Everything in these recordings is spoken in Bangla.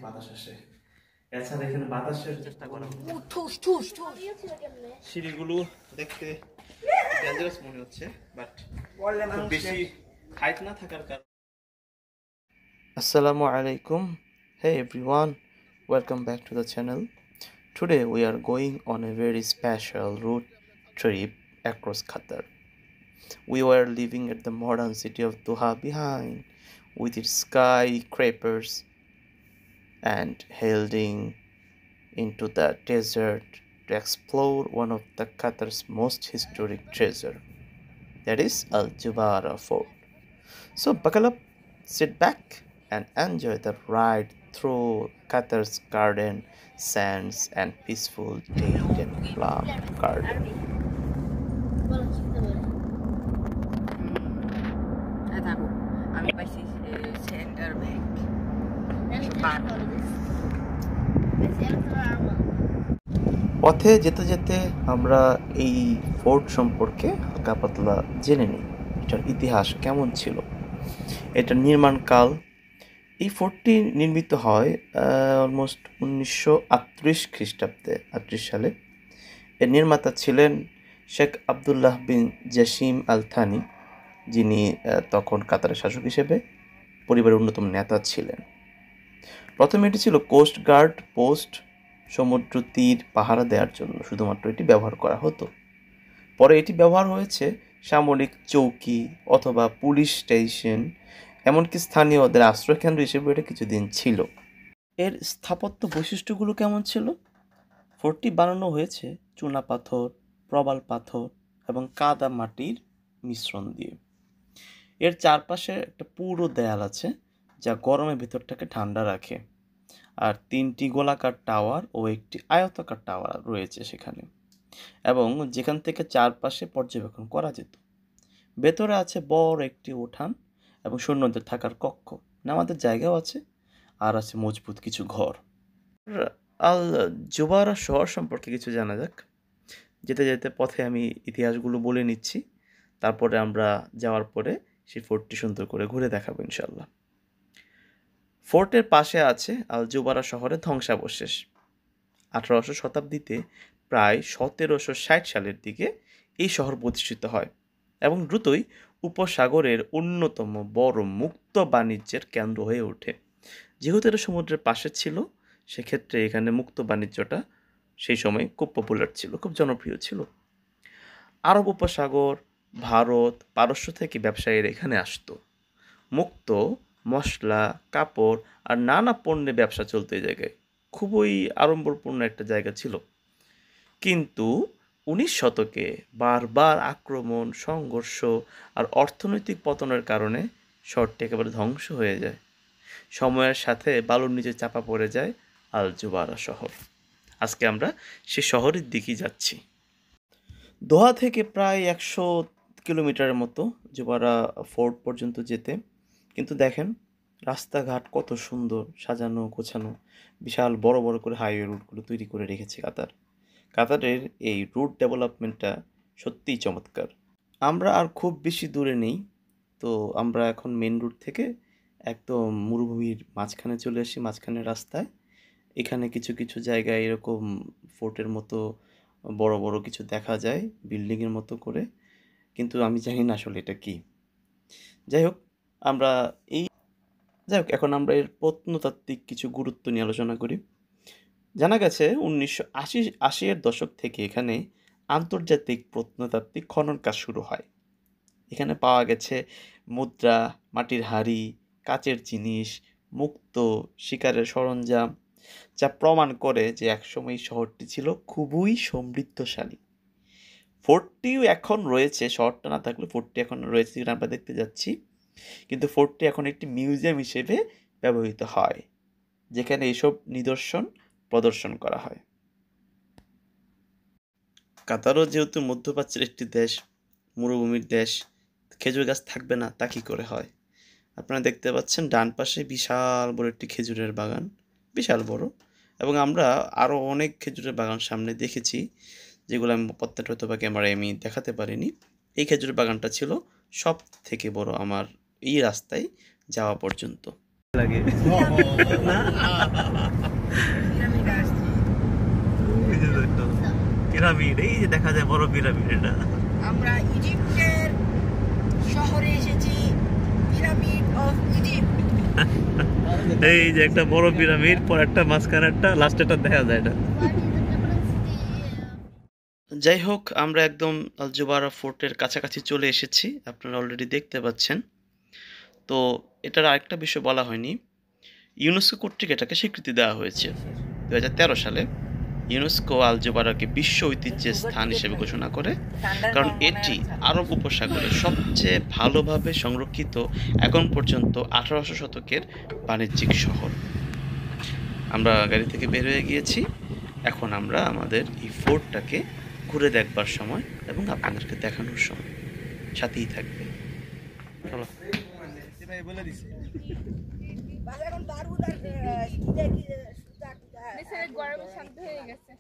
বাতাস আসে। এছাড়া এখানে বাতাসের চেষ্টা করা সিঁড়িগুলো দেখতে ডেঞ্জারাস মনে হচ্ছে, বাট খুব বেশি হাইট না থাকার কারণে। Assalamu alaikum. Hey everyone, welcome back to the channel. Today we are going on a very special road trip across Qatar. We were living at the modern city of Doha behind, with its skyscrapers, and heading into the desert to explore one of the Qatar's most historic treasure, that is Al Jubairah Fort. So buckle up, sit back, and enjoy the ride through Qatar's garden, sands, and peaceful date and plum garden. আমি পাইছি সেন্টার ব্যাংক পথে যেতে যেতে আমরা এই ফোর্ট সম্পর্কে হালকা পাতলা জেনে নিই, এটার ইতিহাস কেমন ছিল, এটার নির্মাণকাল। এই ফোর্টটি নির্মিত হয় অলমোস্ট 1938 খ্রিস্টাব্দে, 38 সালে। এর নির্মাতা ছিলেন শেখ আবদুল্লাহ বিন জাসিম আল থানি, যিনি তখন কাতারের শাসক হিসেবে পরিবারের অন্যতম নেতা ছিলেন। প্রথমে এটি ছিল কোস্ট গার্ড পোস্ট, সমুদ্র তীর পাহারা দেওয়ার জন্য শুধুমাত্র এটি ব্যবহার করা হতো। পরে এটি ব্যবহার হয়েছে সামরিক চৌকি অথবা পুলিশ স্টেশন, এমনকি স্থানীয়দের আশ্রয়কেন্দ্র হিসেবে এটা কিছুদিন ছিল। এর স্থাপত্য বৈশিষ্ট্যগুলো কেমন ছিল? ফোর্টটি বানানো হয়েছে চুনা পাথর, প্রবাল পাথর এবং কাদা মাটির মিশ্রণ দিয়ে। এর চারপাশে একটা পুরো দেয়াল আছে যা গরমের ভেতরটাকে ঠান্ডা রাখে, আর 3টি গোলাকার টাওয়ার ও একটি আয়তাকার টাওয়ার রয়েছে সেখানে, এবং যেখান থেকে চারপাশে পর্যবেক্ষণ করা যেত। ভেতরে আছে বড় একটি উঠান এবং সৈন্যদের থাকার কক্ষ, নামাজের জায়গাও আছে, আর আছে মজবুত কিছু ঘর। আল জুবাইরা শহর সম্পর্কে কিছু জানা যাক। যেতে যেতে পথে আমি ইতিহাসগুলো বলে নিচ্ছি, তারপরে আমরা যাওয়ার পরে সেই ফোর্টটি সুন্দর করে ঘুরে দেখাবো ইনশাল্লাহ। ফোর্টের পাশে আছে আল জুবাইরা শহরের ধ্বংসাবশেষ। 18শো শতাব্দীতে প্রায় 1760 সালের দিকে এই শহর প্রতিষ্ঠিত হয় এবং দ্রুতই উপসাগরের অন্যতম বড় মুক্ত বাণিজ্যের কেন্দ্র হয়ে ওঠে। যেহেতু এটা সমুদ্রের পাশে ছিল, সেক্ষেত্রে এখানে মুক্ত বাণিজ্যটা সেই সময় খুব পপুলার ছিল, খুব জনপ্রিয় ছিল। আরব উপসাগর, ভারত, পারস্য থেকে ব্যবসায়ীরা এখানে আসতো। মুক্ত, মশলা, কাপড় আর নানা পণ্যের ব্যবসা চলতো এই জায়গায়। খুবই আড়ম্বরপূর্ণ একটা জায়গা ছিল। কিন্তু 19 শতকে বারবার আক্রমণ, সংঘর্ষ আর অর্থনৈতিক পতনের কারণে শহরটি একেবারে ধ্বংস হয়ে যায়। সময়ের সাথে বালুর নিচে চাপা পড়ে যায় আল জুবাইরা শহর। আজকে আমরা সে শহরের দিকেই যাচ্ছি। দোহা থেকে প্রায় 100 কিলোমিটারের মতো জুবাইরা ফোর্ট পর্যন্ত যেতে। কিন্তু দেখেন রাস্তাঘাট কত সুন্দর সাজানো গোছানো, বিশাল বড় বড় করে হাইওয়ে রুটগুলো তৈরি করে রেখেছে কাতারের এই রুট ডেভেলপমেন্টটা সত্যিই চমৎকার। আমরা আর খুব বেশি দূরে নেই, তো আমরা এখন মেন রুট থেকে একদম মরুভূমির মাঝখানে চলে আসি, মাঝখানের রাস্তায়। এখানে কিছু কিছু জায়গায় এরকম ফোর্টের মতো বড় বড় কিছু দেখা যায় বিল্ডিংয়ের মতো করে, কিন্তু আমি জানি না আসলে এটা কি। যাই হোক এখন আমরা এর প্রত্নতাত্ত্বিক কিছু গুরুত্ব নিয়ে আলোচনা করি। জানা গেছে 1980-এর দশক থেকে এখানে আন্তর্জাতিক প্রত্নতাত্ত্বিক খনন কাজ শুরু হয়। এখানে পাওয়া গেছে মুদ্রা, মাটির হাঁড়ি, কাচের জিনিস, মুক্ত শিকারের সরঞ্জাম, যা প্রমাণ করে যে একসময় এই শহরটি ছিল খুবই সমৃদ্ধশালী। ফোর্টটিও এখন রয়েছে, শহরটা না থাকলে ফোর্টটি এখন রয়েছে, যেটা আমরা দেখতে যাচ্ছি। কিন্তু ফোর্টটি এখন একটি মিউজিয়াম হিসেবে ব্যবহৃত হয়, যেখানে এইসব নিদর্শন প্রদর্শন করা হয়। কাতারও যেহেতু মধ্যপ্রাচ্যের একটি দেশ, মরুভূমির দেশ, খেজুর গাছ থাকবে না তা কী করে হয়? আপনারা দেখতে পাচ্ছেন ডান পাশে বিশাল বড় একটি খেজুরের বাগান, বিশাল বড়, এবং আমরা আরও অনেক খেজুরের বাগান সামনে দেখেছি, যেগুলো আমি প্রত্যেকটা হয়তো বা ক্যামেরায় আমি দেখাতে পারিনি। এই খেজুরের বাগানটা ছিল সব থেকে বড় আমার এই রাস্তায় যাওয়া পর্যন্ত। লাগে পিরামিড, এই যে দেখা যায় বড় পিরামিড। এটা আমরা ইজিপ্টের শহরে এসেছি, পিরামিড অফ ইজিপ্ট। এই যে একটা বড় পিরামিড, পর একটা মাঝখানে একটা, লাস্টেটা দেখা যায় এটা। যাই হোক, আমরা একদম আল জুবারা ফোর্টের কাছাকাছি চলে এসেছি, আপনারা অলরেডি দেখতে পাচ্ছেন। তো এটার আরেকটা বিষয় বলা হয়নি, ইউনেস্কো কর্তৃক এটাকে স্বীকৃতি দেওয়া হয়েছে 2013 সালে। ইউনেস্কো আল জুবারাকে বিশ্ব ঐতিহ্যের স্থান হিসেবে ঘোষণা করে, কারণ এটি আরব উপসাগরের সবচেয়ে ভালোভাবে সংরক্ষিত এখন পর্যন্ত 1800 শতকের বাণিজ্যিক শহর। আমরা গাড়ি থেকে বের হয়ে গিয়েছি, এখন আমরা আমাদের এই ফোর্টটাকে ঘুরে দেখবার সময় এবং আপনাদেরকে দেখানোর সময়, সাথেই থাকবে। চলো। গরমে শান্ত হয়ে গেছে।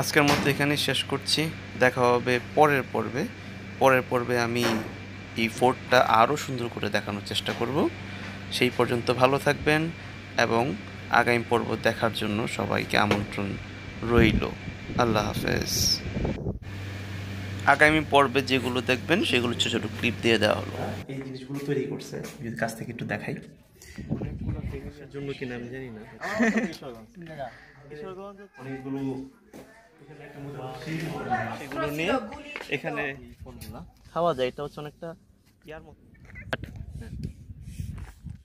আজকের মতো এখানেই শেষ করছি, দেখা হবে পরের পর্বে। পরের পর্বে আমি এই ফোর্টটা আরও সুন্দর করে দেখানোর চেষ্টা করব। সেই পর্যন্ত ভালো থাকবেন এবং আগামী পর্ব দেখার জন্য সবাইকে আমন্ত্রণ রইল। আল্লাহ হাফেজ। আগামী পর্বে যেগুলো দেখবেন সেগুলো ছোটো ছোটো ক্লিপ দিয়ে দেওয়া হলো। এই জিনিসগুলো তৈরি করছে, যদি কাছ থেকে একটু দেখাই। জন্য কিনা আমি জানি না। অনেকগুলো সেগুলো নিয়ে এখানে খাওয়া যায়। এটা হচ্ছে অনেকটা ইয়ার মতো।